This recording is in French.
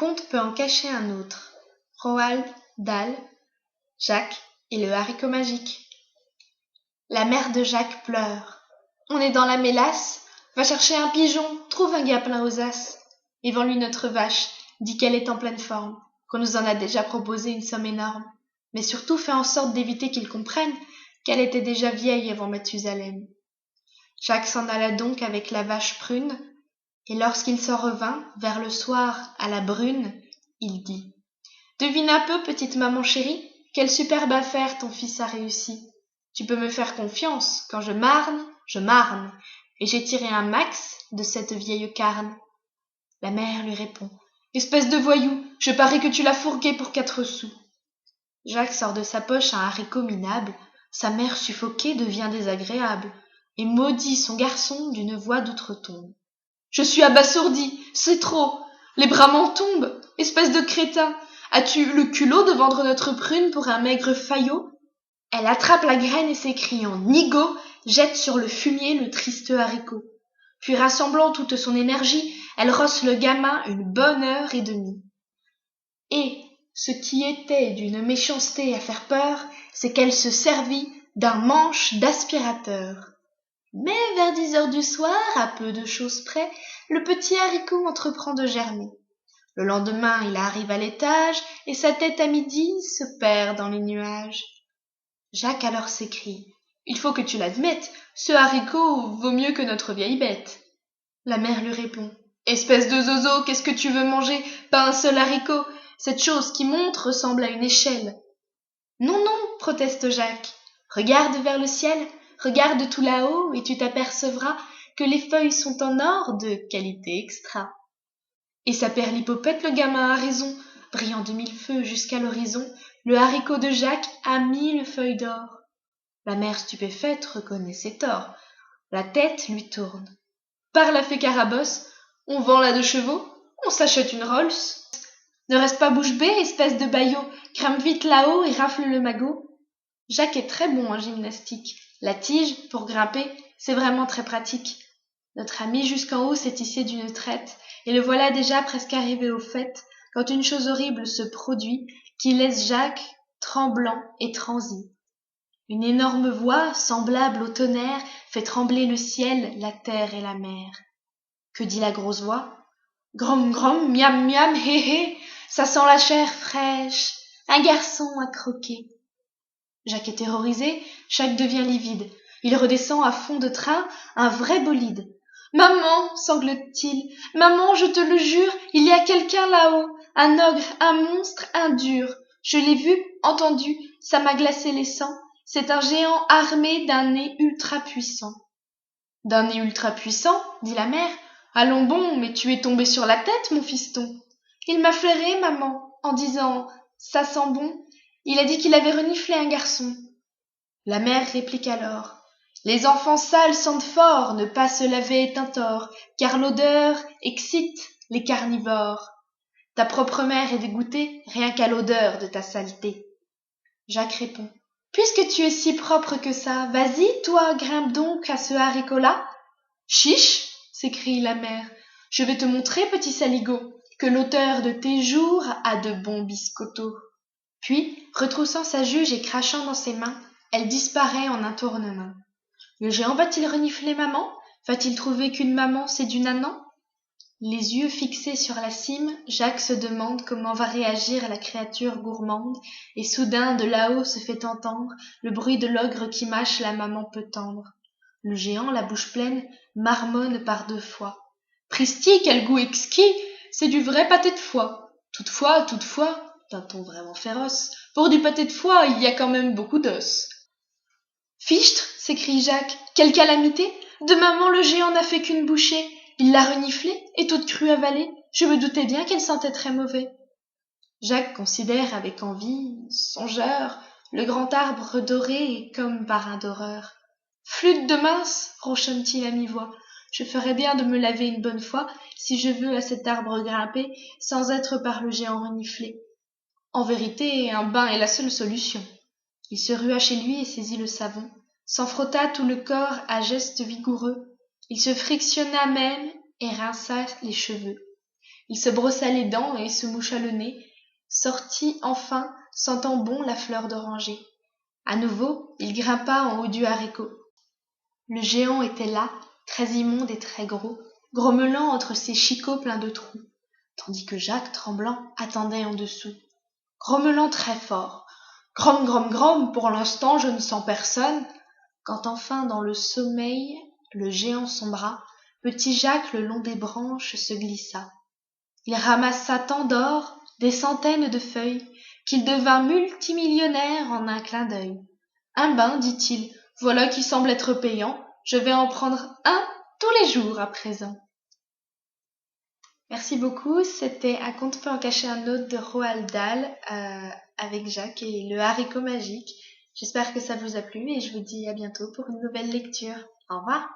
conte peut en cacher un autre. Roald Dahl, Jacques et le haricot magique. La mère de Jacques pleure. On est dans la mélasse. Va chercher un pigeon, trouve un gars plein aux as. Et vends-lui notre vache, dis qu'elle est en pleine forme, qu'on nous en a déjà proposé une somme énorme. Mais surtout fais en sorte d'éviter qu'il comprenne qu'elle était déjà vieille avant Mathusalem. Jacques s'en alla donc avec la vache prune, et lorsqu'il s'en revint, vers le soir, à la brune, il dit « Devine un peu, petite maman chérie, quelle superbe affaire ton fils a réussi. Tu peux me faire confiance, quand je marne, et j'ai tiré un max de cette vieille carne. » La mère lui répond « Espèce de voyou, je parie que tu l'as fourgué pour 4 sous. » Jacques sort de sa poche un haricot minable. Sa mère suffoquée devient désagréable, et maudit son garçon d'une voix d'outre-tombe. « Je suis abasourdi, c'est trop. Les bras m'en tombent. Espèce de crétin, as-tu eu le culot de vendre notre prune pour un maigre faillot ?» Elle attrape la graine et s'écrie en nigaud, jette sur le fumier le triste haricot. Puis rassemblant toute son énergie, elle rosse le gamin une bonne heure et demie. Et, ce qui était d'une méchanceté à faire peur, c'est qu'elle se servit d'un manche d'aspirateur. Mais vers 10 heures du soir, à peu de choses près, le petit haricot entreprend de germer. Le lendemain, il arrive à l'étage, et sa tête à midi se perd dans les nuages. Jacques alors s'écrie « Il faut que tu l'admettes, ce haricot vaut mieux que notre vieille bête. » La mère lui répond « Espèce de zozo, qu'est-ce que tu veux manger? Pas un seul haricot. Cette chose qui monte ressemble à une échelle. » « Non, non, proteste Jacques. Regarde vers le ciel, regarde tout là-haut, et tu t'apercevras que les feuilles sont en or de qualité extra. » Et sa perlipopette, le gamin a raison. Brillant de 1000 feux jusqu'à l'horizon, le haricot de Jacques a 1000 feuilles d'or. La mère stupéfaite reconnaît ses torts. La tête lui tourne. Par la fée Carabosse, on vend là 2 chevaux, on s'achète une Rolls. Ne reste pas bouche bée, espèce de bâillot, grimpe vite là-haut et rafle le magot. Jacques est très bon en gymnastique. La tige, pour grimper, c'est vraiment très pratique. Notre ami jusqu'en haut s'est hissé d'une traite, et le voilà déjà presque arrivé au fait, quand une chose horrible se produit, qui laisse Jacques tremblant et transi. Une énorme voix, semblable au tonnerre, fait trembler le ciel, la terre et la mer. Que dit la grosse voix? Grom, grom, miam, miam, hé, hé, ça sent la chair fraîche, un garçon à croquer. Jacques est terrorisé, Jacques devient livide. Il redescend à fond de train, un vrai bolide. Maman, sanglote-t-il, maman, je te le jure, il y a quelqu'un là-haut, un ogre, un monstre, un dur. Je l'ai vu, entendu, ça m'a glacé les sangs. C'est un géant armé d'un nez ultra puissant. D'un nez ultra puissant, dit la mère. Allons bon, mais tu es tombé sur la tête, mon fiston. Il m'a flairé, maman, en disant « ça sent bon ». Il a dit qu'il avait reniflé un garçon. La mère réplique alors « Les enfants sales sentent fort, ne pas se laver est un tort, car l'odeur excite les carnivores. Ta propre mère est dégoûtée, rien qu'à l'odeur de ta saleté. » Jacques répond « Puisque tu es si propre que ça, vas-y, toi, grimpe donc à ce haricot-là. »« Chiche !» s'écrie la mère. « Je vais te montrer, petit saligot, que l'auteur de tes jours a de bons biscottos. » Puis, retroussant sa juge et crachant dans ses mains, elle disparaît en un tournement. Le géant va-t-il renifler maman? Va-t-il trouver qu'une maman, c'est du nanan? Les yeux fixés sur la cime, Jacques se demande comment va réagir la créature gourmande, et soudain, de là-haut, se fait entendre le bruit de l'ogre qui mâche la maman peu tendre. Le géant, la bouche pleine, marmonne par 2 fois. « Pristi, quel goût exquis! C'est du vrai pâté de foie. Toutefois, d'un ton vraiment féroce, pour du pâté de foie, il y a quand même beaucoup d'os. » « Fichtre !» s'écrie Jacques. « Quelle calamité! De maman, le géant n'a fait qu'une bouchée. Il l'a reniflée et toute crue avalée. Je me doutais bien qu'elle sentait très mauvais. » Jacques considère avec envie, songeur, le grand arbre doré comme parrain d'horreur. « Flûte de mince, ronchonne-t-il à mi-voix, je ferais bien de me laver une bonne fois si je veux à cet arbre grimper sans être par le géant reniflé. En vérité, un bain est la seule solution. » Il se rua chez lui et saisit le savon, s'en frotta tout le corps à gestes vigoureux. Il se frictionna même et rinça les cheveux. Il se brossa les dents et se moucha le nez, sortit enfin, sentant bon la fleur d'oranger. À nouveau, il grimpa en haut du haricot. Le géant était là, très immonde et très gros, grommelant entre ses chicots pleins de trous, tandis que Jacques, tremblant, attendait en dessous, grommelant très fort. Grom, grom, grom, pour l'instant je ne sens personne. Quand enfin dans le sommeil le géant sombra, petit Jacques le long des branches se glissa. Il ramassa tant d'or, des centaines de feuilles, qu'il devint multimillionnaire en un clin d'œil. Un bain, dit-il, voilà qui semble être payant, je vais en prendre un tous les jours à présent. Merci beaucoup, c'était Un conte peut en cacher un autre de Roald Dahl avec Jacques et le haricot magique. J'espère que ça vous a plu et je vous dis à bientôt pour une nouvelle lecture. Au revoir.